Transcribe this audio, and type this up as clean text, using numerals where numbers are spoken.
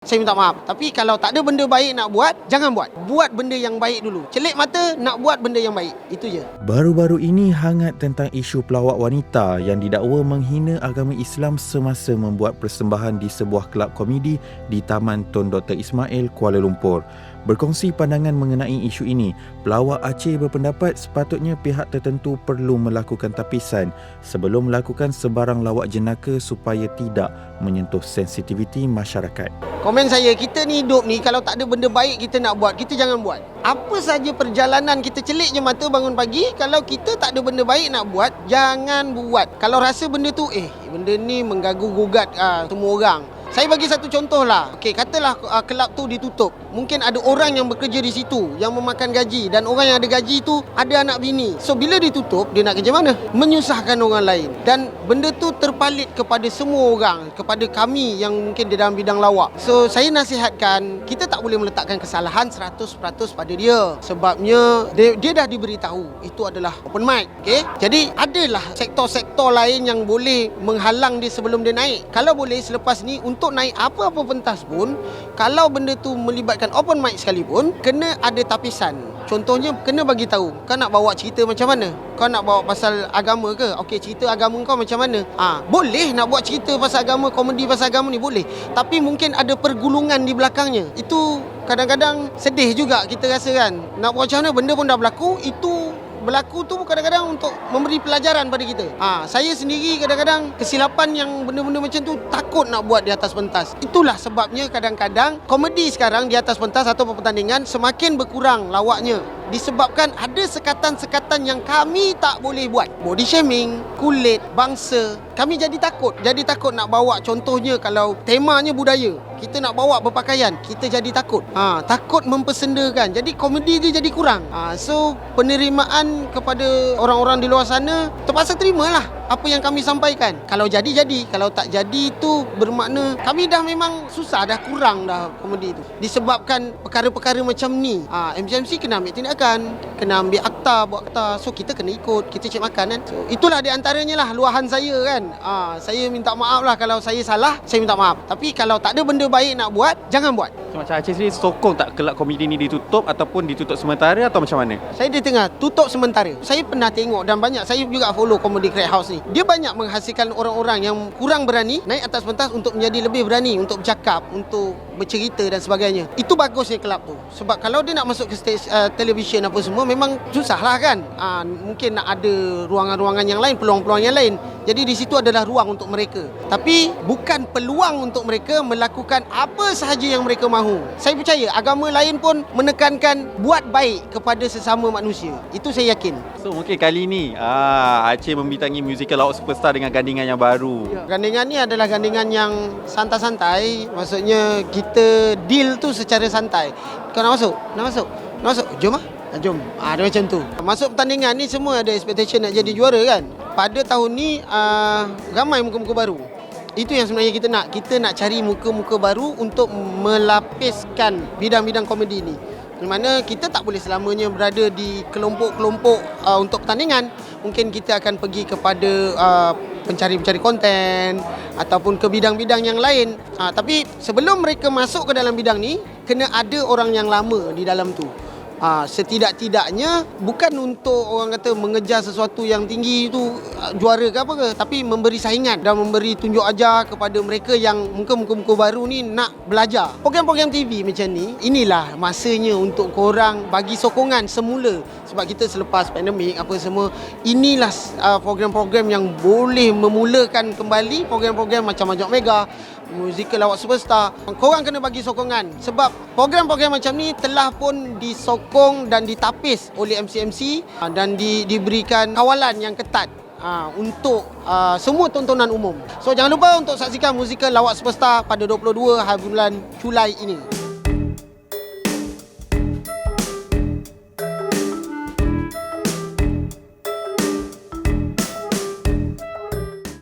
Saya minta maaf. Tapi kalau tak ada benda baik nak buat, jangan buat. Buat benda yang baik dulu. Celik mata nak buat benda yang baik. Itu je. Baru-baru ini hangat tentang isu pelawak wanita yang didakwa menghina agama Islam semasa membuat persembahan di sebuah kelab komedi di Taman Tun Dr. Ismail, Kuala Lumpur. Berkongsi pandangan mengenai isu ini, pelawak Aceh berpendapat sepatutnya pihak tertentu perlu melakukan tapisan sebelum melakukan sebarang lawak jenaka supaya tidak menyentuh sensitiviti masyarakat. Komen saya, kita ni hidup ni kalau tak ada benda baik kita nak buat, kita jangan buat. Apa saja perjalanan kita celik je mata bangun pagi, kalau kita tak ada benda baik nak buat, jangan buat. Kalau rasa benda tu, benda ni mengganggu-gugat semua orang. Saya bagi satu contoh lah. Okey, katalah kelab tu ditutup. Mungkin ada orang yang bekerja di situ yang memakan gaji, dan orang yang ada gaji tu ada anak bini. So bila ditutup, dia nak kerja mana? Menyusahkan orang lain. Dan benda tu terpalit kepada semua orang, kepada kami yang mungkin di dalam bidang lawak. So saya nasihatkan, kita tak boleh meletakkan kesalahan 100% pada dia. Sebabnya dia dah diberitahu itu adalah open mic. Okey? Jadi adalah sektor-sektor lain yang boleh menghalang dia sebelum dia naik. Kalau boleh selepas ni untuk naik apa-apa pentas pun, kalau benda tu melibatkan open mic sekalipun, kena ada tapisan. Contohnya, kena bagi tahu, kau nak bawa cerita macam mana? Kau nak bawa pasal agama ke? Okey, cerita agama kau macam mana? Boleh nak buat cerita pasal agama, komedi pasal agama ni boleh. Tapi mungkin ada pergulungan di belakangnya. Itu kadang-kadang sedih juga kita rasa kan. Nak buat macam mana, benda pun dah berlaku, itu berlaku tu kadang-kadang untuk memberi pelajaran pada kita. Saya sendiri kadang-kadang kesilapan yang benda-benda macam tu takut nak buat di atas pentas. Itulah sebabnya kadang-kadang komedi sekarang di atas pentas atau pertandingan semakin berkurang lawaknya. Disebabkan ada sekatan-sekatan yang kami tak boleh buat. Body shaming, kulit, bangsa. Kami jadi takut. Jadi takut nak bawa, contohnya kalau temanya budaya, kita nak bawa berpakaian, kita jadi takut. Takut mempersendakan. Jadi komedi dia jadi kurang. So penerimaan kepada orang-orang di luar sana terpaksa terimalah apa yang kami sampaikan. Kalau jadi. Kalau tak jadi tu bermakna kami dah memang susah, dah kurang dah komedi tu. Disebabkan perkara-perkara macam ni. MC kena ambil tindakan, kena ambil akta, buat akta. So kita kena ikut, kita cek makan kan. So itulah di antaranya lah luahan saya kan. Saya minta maaf lah kalau saya salah, saya minta maaf. Tapi kalau tak ada benda baik nak buat, jangan buat. So, macam Aceh sendiri sokong tak kelab komedi ni ditutup ataupun ditutup sementara atau macam mana? Saya di tengah tutup sementara. Saya pernah tengok dan banyak, saya juga follow Comedy Crack House ni. Dia banyak menghasilkan orang-orang yang kurang berani naik atas pentas untuk menjadi lebih berani untuk bercakap, untuk bercerita dan sebagainya. Itu bagusnya kelab tu. Sebab kalau dia nak masuk ke stage televisyen apa semua, memang susah lah kan. Mungkin nak ada ruangan-ruangan yang lain, peluang-peluang yang lain. Jadi di situ adalah ruang untuk mereka. Tapi bukan peluang untuk mereka melakukan apa sahaja yang mereka mahu. Saya percaya agama lain pun menekankan buat baik kepada sesama manusia. Itu saya yakin. So mungkin kali ni Aceh membintangi musical lawak superstar dengan gandingan yang baru. Gandingan ni adalah gandingan yang santai-santai. Maksudnya kita deal tu secara santai. Kau nak masuk? Nak masuk? Nak masuk? Jom lah. Jom. Dia macam tu. Masuk pertandingan ni semua ada expectation nak jadi juara kan. Pada tahun ni ramai muka-muka baru. Itu yang sebenarnya kita nak. Kita nak cari muka-muka baru untuk melapiskan bidang-bidang komedi ni. Di mana kita tak boleh selamanya berada di kelompok-kelompok untuk pertandingan. Mungkin kita akan pergi kepada pencari-pencari konten ataupun ke bidang-bidang yang lain. Tapi sebelum mereka masuk ke dalam bidang ni, kena ada orang yang lama di dalam tu. Setidak-tidaknya bukan untuk orang kata mengejar sesuatu yang tinggi tu juara ke apa ke, tapi memberi saingan dan memberi tunjuk ajar kepada mereka yang muka-muka baru ni nak belajar. Program-program TV macam ni, inilah masanya untuk korang bagi sokongan semula. Sebab kita selepas pandemik apa semua, inilah program-program yang boleh memulakan kembali program-program macam Majok Mega, Musical Lawak Superstar. Korang kena bagi sokongan sebab program-program macam ni telah pun disokong dan ditapis oleh MC-MC dan diberikan kawalan yang ketat untuk semua tontonan umum. So jangan lupa untuk saksikan Musical Lawak Superstar pada 22 hari bulan Julai ini.